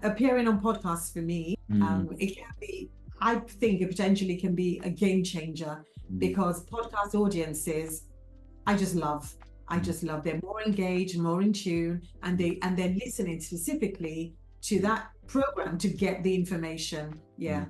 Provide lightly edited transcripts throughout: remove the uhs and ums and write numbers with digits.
appearing on podcasts for me, it can be, I think it potentially can be a game changer because podcast audiences, I just love. They're more engaged, more in tune, and they're listening specifically to that program to get the information. Yeah.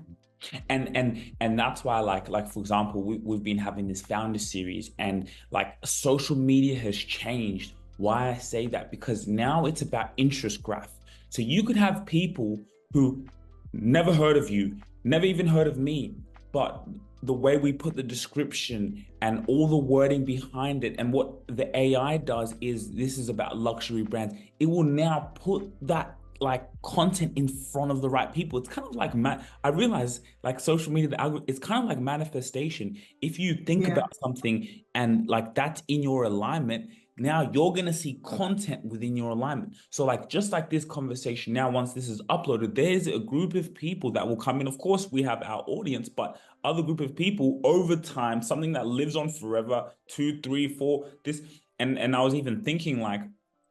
And that's why, like for example, we've been having this founder series, and like social media has changed. Why I say that, because now it's about interest graph. So you could have people who never heard of you, never even heard of me, but the way we put the description and all the wording behind it, and what the AI does is, this is about luxury brands. It will now put that like content in front of the right people. It's kind of like I realize, like social media, it's kind of like manifestation. If you think about something and like that's in your alignment, now you're going to see content within your alignment. So like, just like this conversation now, once this is uploaded, there's a group of people that will come in. Of course, we have our audience, but other group of people over time, something that lives on forever, 2, 3, 4, this. And I was even thinking like,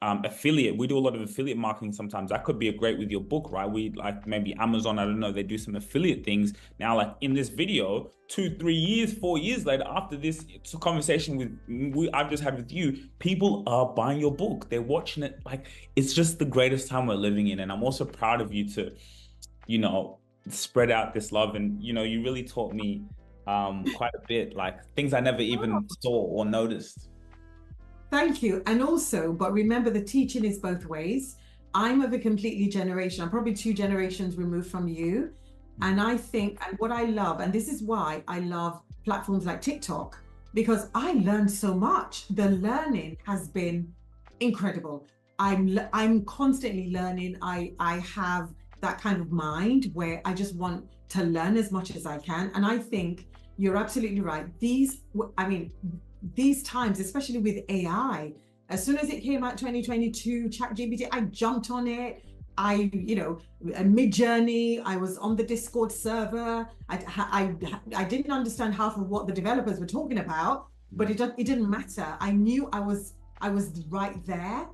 affiliate, we do a lot of affiliate marketing sometimes. That could be a great with your book, right? We like maybe Amazon, I don't know, they do some affiliate things. Now, like in this video, 2, 3 years, 4 years later, after this, it's a conversation I've just had with you, people are buying your book, they're watching it. Like, it's just the greatest time we're living in. And I'm also proud of you to, spread out this love. And, you really taught me quite a bit, like things I never even saw or noticed. Thank you. And also, but remember, the teaching is both ways. I'm of a completely generation, I'm probably 2 generations removed from you. And I think, and what I love, and this is why I love platforms like TikTok, because I learned so much. The learning has been incredible. I'm constantly learning. I have that kind of mind where I just want to learn as much as I can. And I think you're absolutely right. These times, especially with AI, as soon as it came out 2022, ChatGPT, I jumped on it. Mid-Journey, I was on the Discord server. I didn't understand half of what the developers were talking about, but it didn't matter. I knew I was right there.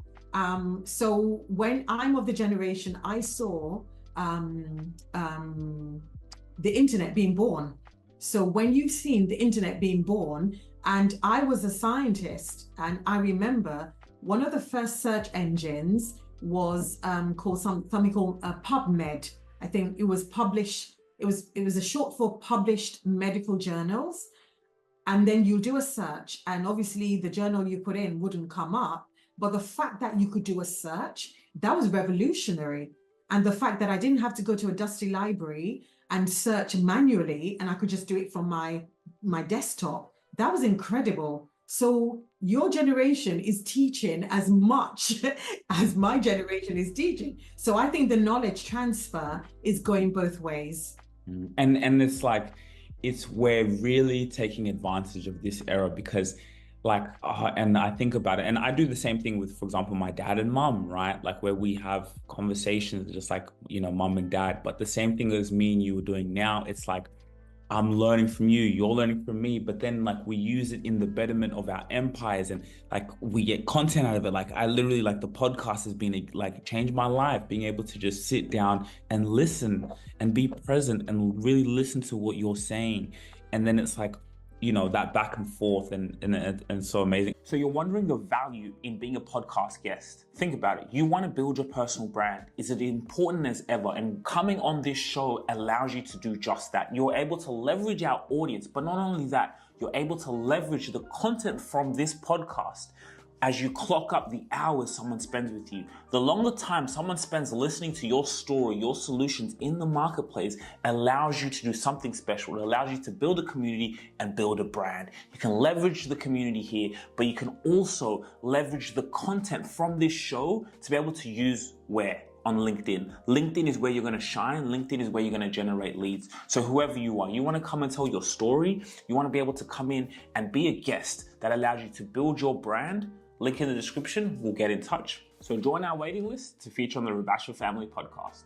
So when I'm of the generation, I saw the internet being born. So when you've seen the internet being born, and I was a scientist, and I remember one of the first search engines was called something called PubMed. I think it was published. It was a short for published medical journals. And then you do a search, and obviously the journal you put in wouldn't come up. But the fact that you could do a search, that was revolutionary. And the fact that I didn't have to go to a dusty library and search manually, and I could just do it from my desktop, that was incredible. So your generation is teaching as much as my generation is teaching. So I think the knowledge transfer is going both ways. And it's like, we're really taking advantage of this era, because and I think about it, and I do the same thing with, for example, my dad and mom, right? Like, where we have conversations just like, mom and dad, but the same thing as me and you were doing now. It's like, I'm learning from you, you're learning from me, but then like we use it in the betterment of our empires, and like we get content out of it. Like, I literally, like, the podcast has been like changed my life, being able to just sit down and listen and be present and really listen to what you're saying. And then it's like, that back and forth, and so amazing. So you're wondering the value in being a podcast guest. Think about it. You want to build your personal brand. Is it important as ever? And coming on this show allows you to do just that. You're able to leverage our audience, but not only that, you're able to leverage the content from this podcast. As you clock up the hours someone spends with you, the longer time someone spends listening to your story, your solutions in the marketplace, allows you to do something special. It allows you to build a community and build a brand. You can leverage the community here, but you can also leverage the content from this show to be able to use where? On LinkedIn. LinkedIn is where you're going to shine. LinkedIn is where you're going to generate leads. So whoever you are, you want to come and tell your story. You want to be able to come in and be a guest that allows you to build your brand. Link in the description, we'll get in touch. So join our waiting list to feature on the Rubasha Family Podcast.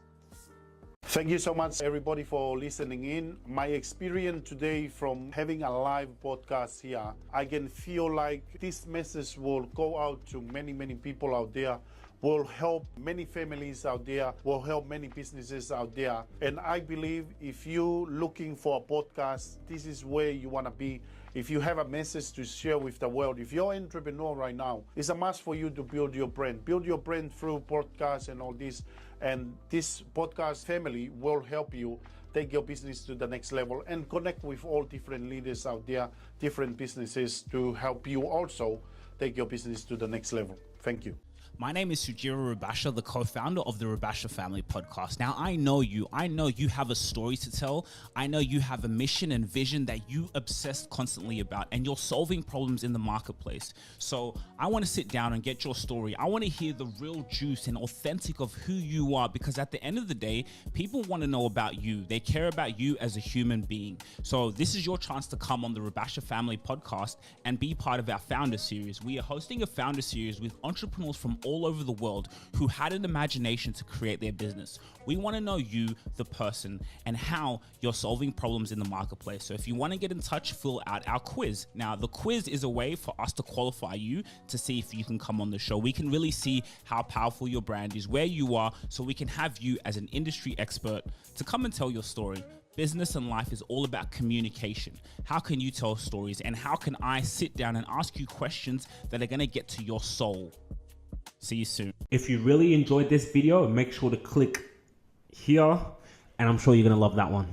Thank you so much, everybody, for listening in. My experience today from having a live podcast here, I can feel like this message will go out to many, many people out there will help many families out there, will help many businesses out there. And I believe if you're looking for a podcast, this is where you want to be. If you have a message to share with the world, if you're an entrepreneur right now, it's a must for you to build your brand. Build your brand through podcasts and all this. And this podcast family will help you take your business to the next level and connect with all different leaders out there, different businesses to help you also take your business to the next level. Thank you. My name is Sugira Rubasha, the co-founder of the Rubasha Family Podcast. Now, I know you have a story to tell. I know you have a mission and vision that you obsess constantly about, and you're solving problems in the marketplace. So I want to sit down and get your story. I want to hear the real juice and authentic of who you are, because at the end of the day, people want to know about you. They care about you as a human being. So this is your chance to come on the Rubasha Family Podcast and be part of our Founder Series. We are hosting a Founder Series with entrepreneurs from all over the world who had an imagination to create their business. We want to know you, the person, and how you're solving problems in the marketplace. So if you want to get in touch, fill out our quiz. Now, the quiz is a way for us to qualify you to see if you can come on the show. We can really see how powerful your brand is, where you are, so we can have you as an industry expert to come and tell your story. Business and life is all about communication. How can you tell stories, and how can I sit down and ask you questions that are going to get to your soul? See you soon. If you really enjoyed this video, make sure to click here, and I'm sure you're going to love that one.